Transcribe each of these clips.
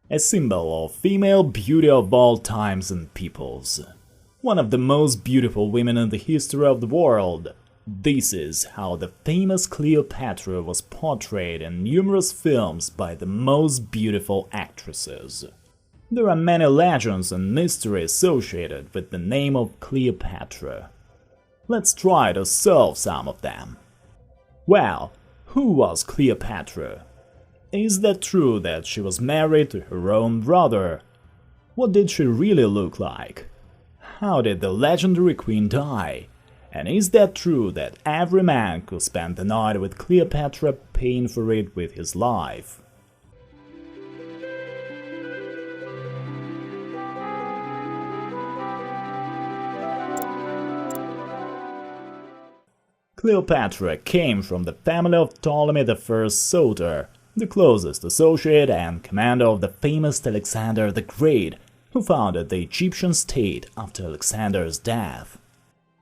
a symbol of female beauty of all times and peoples. One of the most beautiful women in the history of the world. This is how the famous Cleopatra was portrayed in numerous films by the most beautiful actresses. There are many legends and mysteries associated with the name of Cleopatra. Let's try to solve some of them. Well, who was Cleopatra? Is that true that she was married to her own brother? What did she really look like? How did the legendary queen die? And is that true that every man could spend the night with Cleopatra paying for it with his life? Cleopatra came from the family of Ptolemy I Soter, the closest associate and commander of the famous Alexander the Great, who founded the Egyptian state after Alexander's death.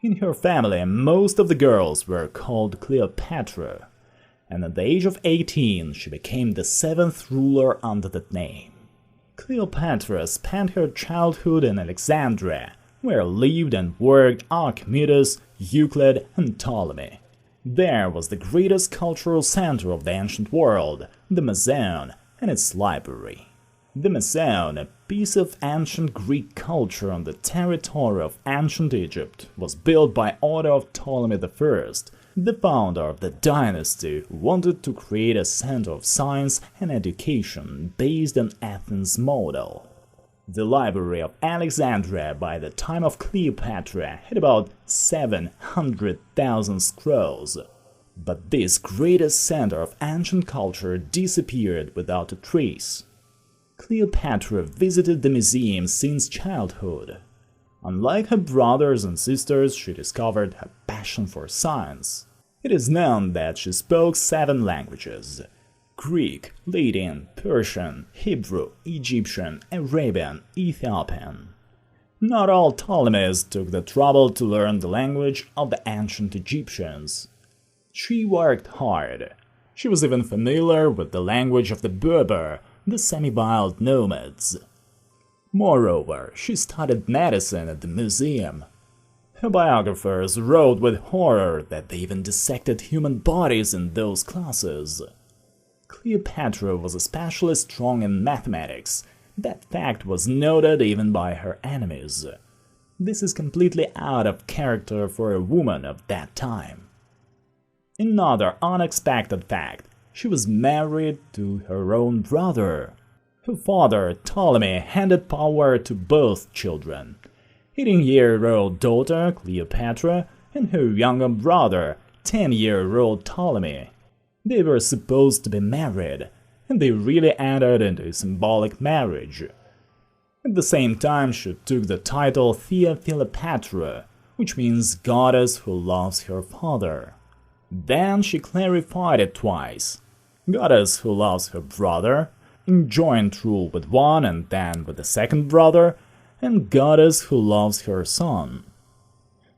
In her family, most of the girls were called Cleopatra, and at the age of 18 she became the seventh ruler under that name. Cleopatra spent her childhood in Alexandria, where lived and worked Archimedes, Euclid, and Ptolemy. There was the greatest cultural center of the ancient world, the Museum, and its library. The Museum, a piece of ancient Greek culture on the territory of ancient Egypt, was built by order of Ptolemy I, the founder of the dynasty who wanted to create a center of science and education based on Athens' model. The library of Alexandria by the time of Cleopatra had about 700,000 scrolls. But this greatest center of ancient culture disappeared without a trace. Cleopatra visited the museum since childhood. Unlike her brothers and sisters, she discovered her passion for science. It is known that she spoke 7 languages: Greek, Latin, Persian, Hebrew, Egyptian, Arabian, Ethiopian. Not all Ptolemies took the trouble to learn the language of the ancient Egyptians. She worked hard. She was even familiar with the language of the Berber, the semi-wild nomads. Moreover, she studied medicine at the museum. Her biographers wrote with horror that they even dissected human bodies in those classes. Cleopatra was especially strong in mathematics. That fact was noted even by her enemies. This is completely out of character for a woman of that time. Another unexpected fact: she was married to her own brother. Her father, Ptolemy, handed power to both children: 18-year-old daughter Cleopatra and her younger brother, 10-year-old Ptolemy. They were supposed to be married, and they really entered into a symbolic marriage. At the same time, she took the title Cleopatra, which means goddess who loves her father. Then she clarified it twice: goddess who loves her brother, joint rule with one and then with the second brother, and goddess who loves her son.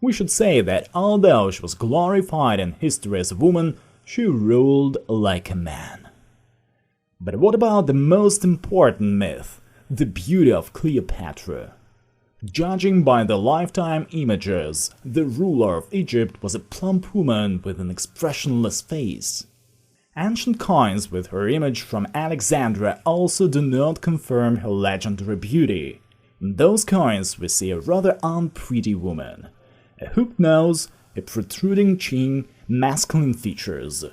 We should say that although she was glorified in history as a woman, she ruled like a man. But what about the most important myth, the beauty of Cleopatra? Judging by the lifetime images, the ruler of Egypt was a plump woman with an expressionless face. Ancient coins with her image from Alexandria also do not confirm her legendary beauty. In those coins we see a rather unpretty woman. A hooked nose, a protruding chin, masculine features.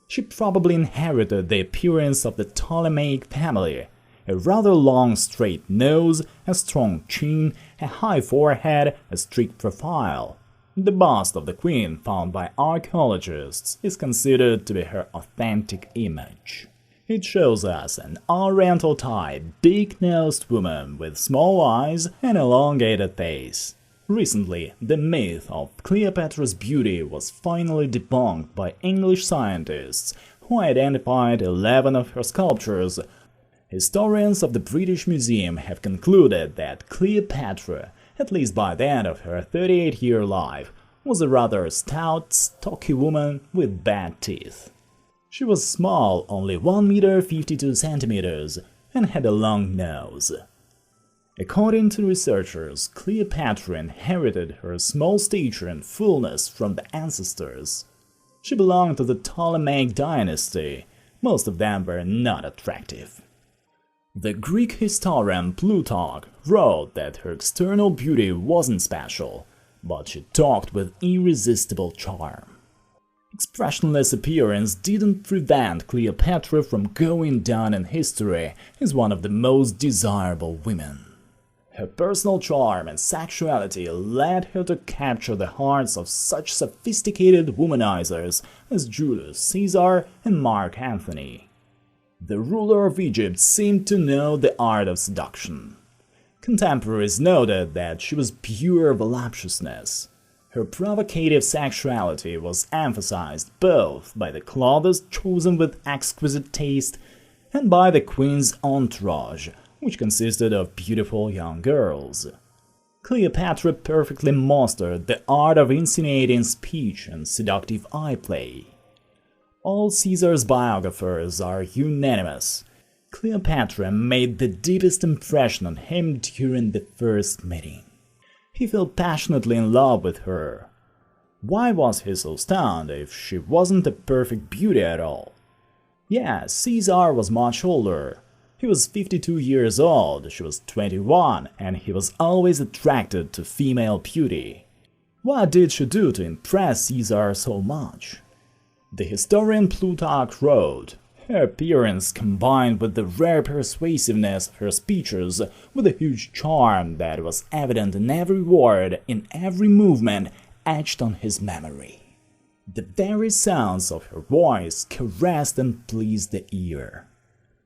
She probably inherited the appearance of the Ptolemaic family: a rather long straight nose, a strong chin, a high forehead, a strict profile. The bust of the queen found by archaeologists is considered to be her authentic image. It shows us an oriental type, big-nosed woman with small eyes and elongated face. Recently, the myth of Cleopatra's beauty was finally debunked by English scientists who identified 11 of her sculptures. Historians of the British Museum have concluded that Cleopatra, at least by the end of her 38-year life, was a rather stout, stocky woman with bad teeth. She was small, only 1 meter 52 centimeters, and had a long nose. According to researchers, Cleopatra inherited her small stature and fullness from the ancestors. She belonged to the Ptolemaic dynasty. Most of them were not attractive. The Greek historian Plutarch wrote that her external beauty wasn't special, but she talked with irresistible charm. Expressionless appearance didn't prevent Cleopatra from going down in history as one of the most desirable women. Her personal charm and sexuality led her to capture the hearts of such sophisticated womanizers as Julius Caesar and Mark Antony. The ruler of Egypt seemed to know the art of seduction. Contemporaries noted that she was pure voluptuousness. Her provocative sexuality was emphasized both by the clothes chosen with exquisite taste and by the queen's entourage, which consisted of beautiful young girls. Cleopatra perfectly mastered the art of insinuating speech and seductive eye play. All Caesar's biographers are unanimous. Cleopatra made the deepest impression on him during the first meeting. He fell passionately in love with her. Why was he so stunned if she wasn't a perfect beauty at all? Yes, Caesar was much older. He was 52 years old, she was 21, and he was always attracted to female beauty. What did she do to impress Caesar so much? The historian Plutarch wrote, her appearance combined with the rare persuasiveness of her speeches, with a huge charm that was evident in every word, in every movement, etched on his memory. The very sounds of her voice caressed and pleased the ear.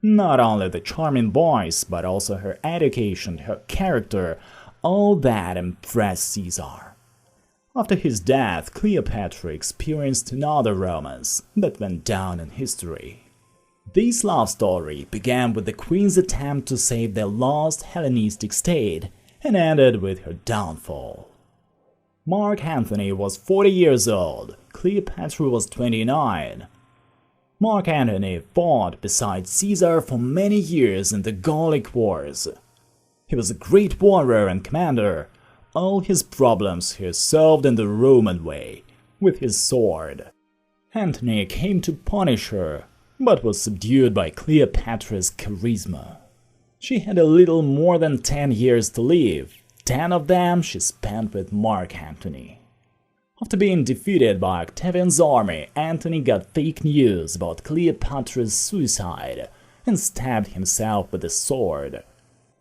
Not only the charming voice, but also her education, her character, all that impressed Caesar. After his death, Cleopatra experienced another romance that went down in history. This love story began with the queen's attempt to save their lost Hellenistic state and ended with her downfall. Mark Antony was 40 years old, Cleopatra was 29. Mark Antony fought beside Caesar for many years in the Gallic Wars. He was a great warrior and commander. All his problems he solved in the Roman way, with his sword. Antony came to punish her, but was subdued by Cleopatra's charisma. She had a little more than 10 years to live. 10 of them she spent with Mark Antony. After being defeated by Octavian's army, Antony got fake news about Cleopatra's suicide and stabbed himself with a sword.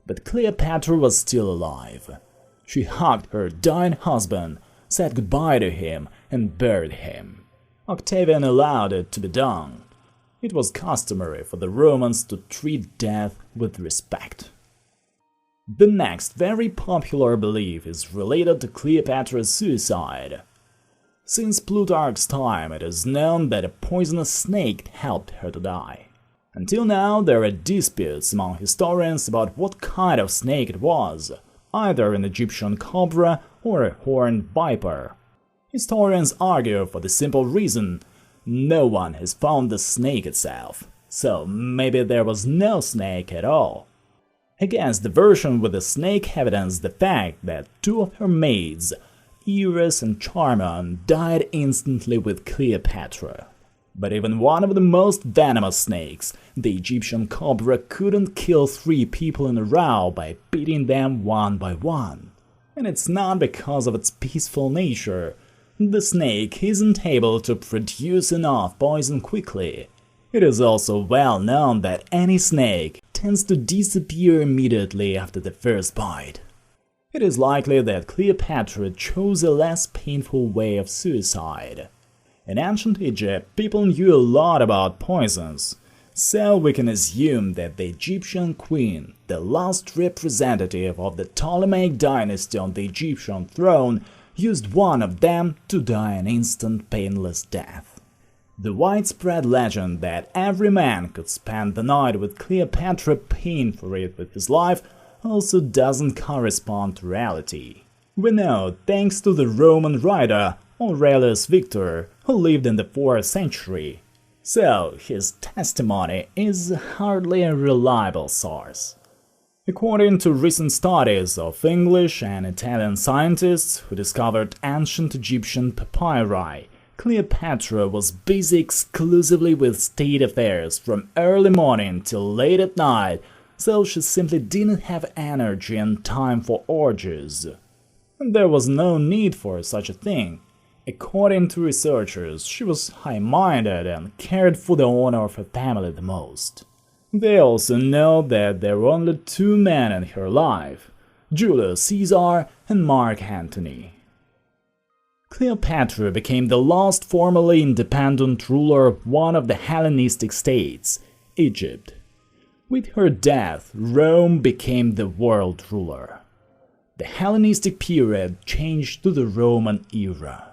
But Cleopatra was still alive. She hugged her dying husband, said goodbye to him, and buried him. Octavian allowed it to be done. It was customary for the Romans to treat death with respect. The next very popular belief is related to Cleopatra's suicide. Since Plutarch's time, it is known that a poisonous snake helped her to die. Until now, there are disputes among historians about what kind of snake it was, either an Egyptian cobra or a horned viper. Historians argue for the simple reason no one has found the snake itself, so maybe there was no snake at all. Against the version with the snake evidence the fact that 2 of her maids, Iris and Charmon, died instantly with Cleopatra. But even one of the most venomous snakes, the Egyptian cobra, couldn't kill 3 people in a row by beating them one by one. And it's not because of its peaceful nature. The snake isn't able to produce enough poison quickly. It is also well known that any snake tends to disappear immediately after the first bite. It is likely that Cleopatra chose a less painful way of suicide. In ancient Egypt, people knew a lot about poisons, so we can assume that the Egyptian queen, the last representative of the Ptolemaic dynasty on the Egyptian throne, used one of them to die an instant painless death. The widespread legend that every man could spend the night with Cleopatra paying for it with his life also doesn't correspond to reality. We know, thanks to the Roman writer Aurelius Victor, who lived in the 4th century. so his testimony is hardly a reliable source. According to recent studies of English and Italian scientists who discovered ancient Egyptian papyri, Cleopatra was busy exclusively with state affairs from early morning till late at night, so she simply didn't have energy and time for orgies. And there was no need for such a thing. According to researchers, she was high-minded and cared for the honor of her family the most. They also know that there were only two men in her life, Julius Caesar and Mark Antony. Cleopatra became the last formally independent ruler of one of the Hellenistic states, Egypt. With her death, Rome became the world ruler. The Hellenistic period changed to the Roman era.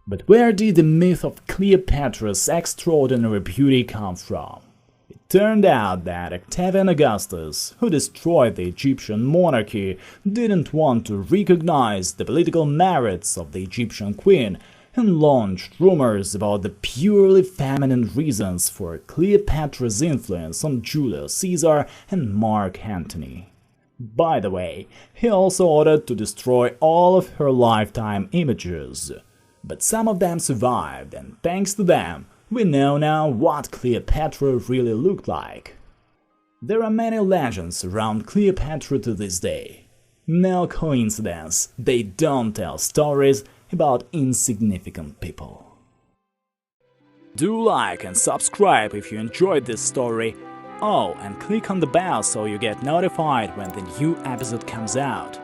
But where did the myth of Cleopatra's extraordinary beauty come from? It turned out that Octavian Augustus, who destroyed the Egyptian monarchy, didn't want to recognize the political merits of the Egyptian queen and launched rumors about the purely feminine reasons for Cleopatra's influence on Julius Caesar and Mark Antony. By the way, he also ordered to destroy all of her lifetime images. But some of them survived, and thanks to them, we know now what Cleopatra really looked like. There are many legends around Cleopatra to this day. No coincidence, they don't tell stories about insignificant people. Do like and subscribe if you enjoyed this story. Oh, and click on the bell so you get notified when the new episode comes out.